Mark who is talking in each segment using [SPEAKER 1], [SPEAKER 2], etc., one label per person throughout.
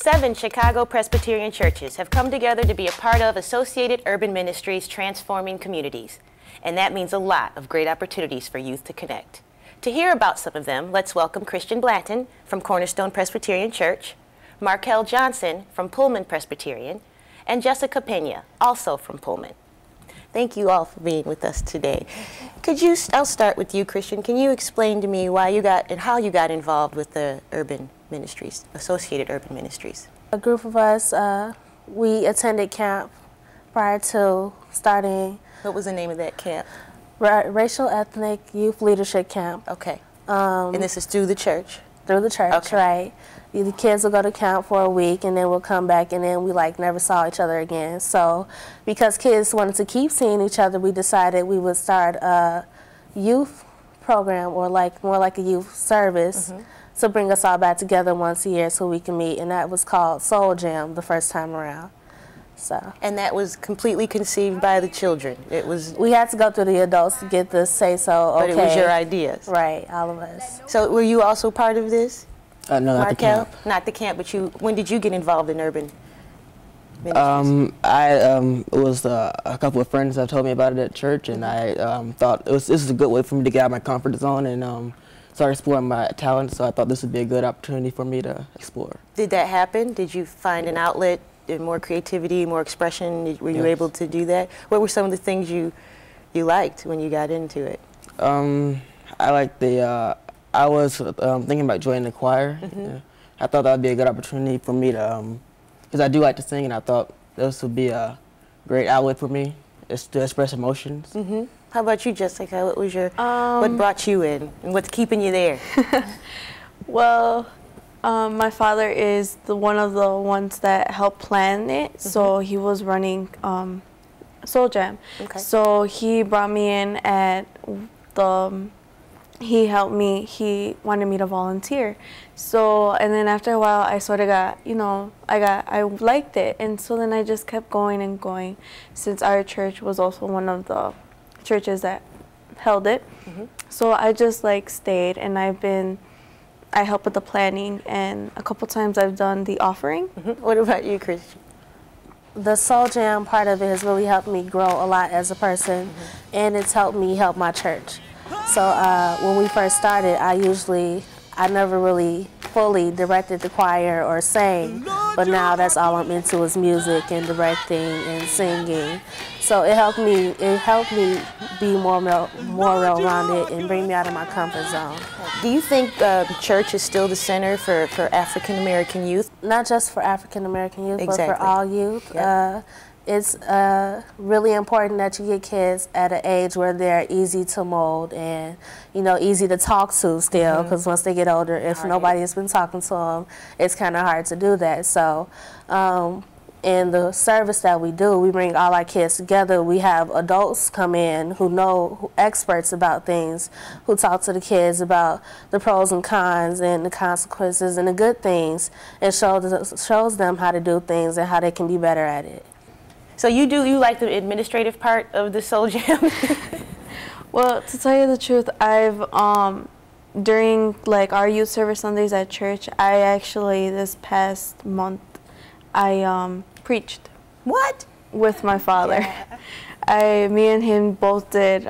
[SPEAKER 1] 7 Chicago Presbyterian churches have come together to be a part of Associated Urban Ministries transforming communities. And that means a lot of great opportunities for youth to connect. To hear about some of them, let's welcome Christian Blanton from Cornerstone Presbyterian Church, Markel Johnson from Pullman Presbyterian, and Jessica Pena, also from Pullman. Thank you all for being with us today. I'll start with you, Christian. Can you explain to me why you got and how you got involved with the Urban Ministries, Associated Urban Ministries?
[SPEAKER 2] A group of us, we attended camp prior to starting.
[SPEAKER 1] What was the name of that camp?
[SPEAKER 2] Racial Ethnic Youth Leadership Camp.
[SPEAKER 1] Okay. And this is through the church?
[SPEAKER 2] Through the church,
[SPEAKER 1] okay.
[SPEAKER 2] Right. The kids will go to camp for a week and then we'll come back and then we never saw each other again. So because kids wanted to keep seeing each other, we decided we would start a youth program or more like a youth service to bring us all back together once a year so we can meet, and that was called Soul Jam the first time around. So.
[SPEAKER 1] And that was completely conceived by the children? It was.
[SPEAKER 2] We had to go through the adults to get the say-so, okay.
[SPEAKER 1] But it was your ideas?
[SPEAKER 2] Right, all of us.
[SPEAKER 1] So were you also part of this?
[SPEAKER 3] No, not the camp.
[SPEAKER 1] Not the camp, but when did you get involved in Urban Ministries?
[SPEAKER 3] It was a couple of friends that told me about it at church, and I thought this is a good way for me to get out of my comfort zone and start exploring my talents, so I thought this would be a good opportunity for me to explore.
[SPEAKER 1] Did that happen? Did you find an outlet, more creativity, more expression? Were you able to do that? What were some of the things you liked when you got into it?
[SPEAKER 3] I liked the, I was thinking about joining the choir. I thought that would be a good opportunity for me to, because I do like to sing, and I thought this would be a great outlet for me to express emotions.
[SPEAKER 1] How about you, Jessica? What was your, what brought you in, and what's keeping you there?
[SPEAKER 4] Well, my father is one of the ones that helped plan it, so he was running Soul Jam. Okay. So he brought me in at he helped me, he wanted me to volunteer. So, and then after a while, I sort of got, I liked it. And so then I just kept going and going, since our church was also one of the churches that held it. So I just stayed, and I help with the planning, and a couple times I've done the offering.
[SPEAKER 1] What about you, Christian?
[SPEAKER 2] The Soul Jam part of it has really helped me grow a lot as a person, and it's helped me help my church. So when we first started, I never really fully directed the choir or sang, but now that's all I'm into is music and directing and singing. So it helped me be more well-rounded and bring me out of my comfort zone.
[SPEAKER 1] Do you think church is still the center for African American youth?
[SPEAKER 2] Not just for African American youth,
[SPEAKER 1] exactly.
[SPEAKER 2] But for all youth.
[SPEAKER 1] Yep.
[SPEAKER 2] It's really important that you get kids at an age where they're easy to mold and, easy to talk to still, because once they get older, if nobody has been talking to them, it's kind of hard to do that. So in the service that we do, we bring all our kids together. We have adults come in who experts about things, who talk to the kids about the pros and cons and the consequences and the good things, and shows them how to do things and how they can be better at it.
[SPEAKER 1] So you like the administrative part of the Soul Jam?
[SPEAKER 4] Well, to tell you the truth, I've during our youth service Sundays at church, I actually this past month I preached.
[SPEAKER 1] What?
[SPEAKER 4] With my father. Yeah. Me and him both did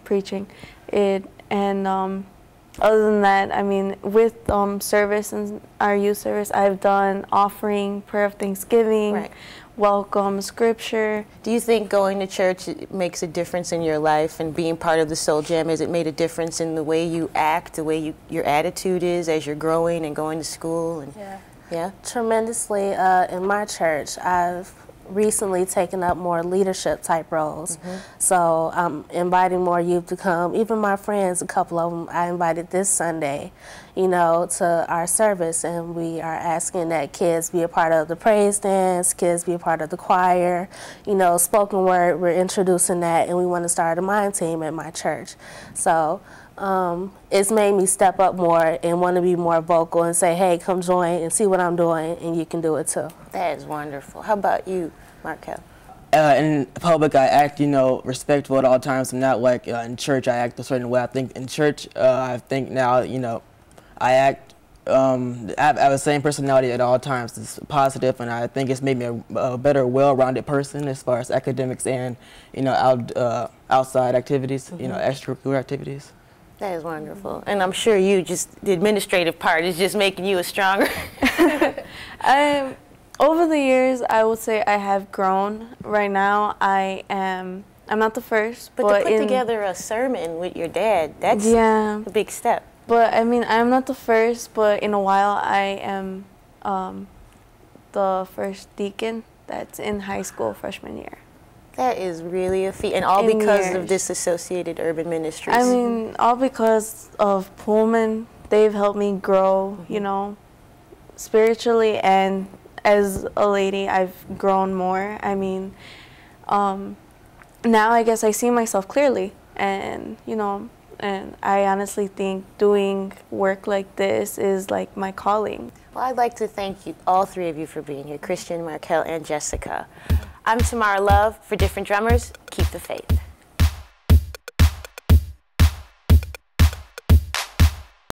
[SPEAKER 4] preaching. Other than that, I mean, with service and our youth service, I've done offering, prayer of thanksgiving, welcome, scripture.
[SPEAKER 1] Do you think going to church makes a difference in your life, and being part of the Soul Jam, has it made a difference in the way you act, the way your attitude is as you're growing and going to school? And, yeah?
[SPEAKER 2] Tremendously. In my church, I've recently taken up more leadership type roles. So I'm inviting more youth to come. Even my friends, a couple of them, I invited this Sunday, to our service, and we are asking that kids be a part of the praise dance, kids be a part of the choir, spoken word, we're introducing that, and we want to start a mind team at my church. So it's made me step up more and want to be more vocal and say, hey, come join and see what I'm doing, and you can do it too.
[SPEAKER 1] That is wonderful. How about you, Markel?
[SPEAKER 3] In public, I act, respectful at all times, and not in church, I act a certain way. I think in church, I think now, I act I have the same personality at all times. It's positive, and I think it's made me a better, well-rounded person as far as academics and, you know, outside activities, you know, extracurricular activities.
[SPEAKER 1] That is wonderful. And I'm sure the administrative part is just making you a stronger.
[SPEAKER 4] Over the years, I would say I have grown. Right now, I'm not the first.
[SPEAKER 1] But to put together a sermon with your dad, that's
[SPEAKER 4] a
[SPEAKER 1] big step.
[SPEAKER 4] But I mean, I'm not the first, but in a while, I am the first deacon that's in high school freshman year.
[SPEAKER 1] That is really a feat, and all because of this Associated Urban Ministries.
[SPEAKER 4] I mean, all because of Pullman. They've helped me grow, you know, spiritually, and as a lady, I've grown more. I mean, now I guess I see myself clearly, and, you know, and I honestly think doing work like this is like my calling.
[SPEAKER 1] Well, I'd like to thank you, all three of you, for being here, Christian, Markel, and Jessica. I'm Tamara Love. For Different Drummers, keep the faith.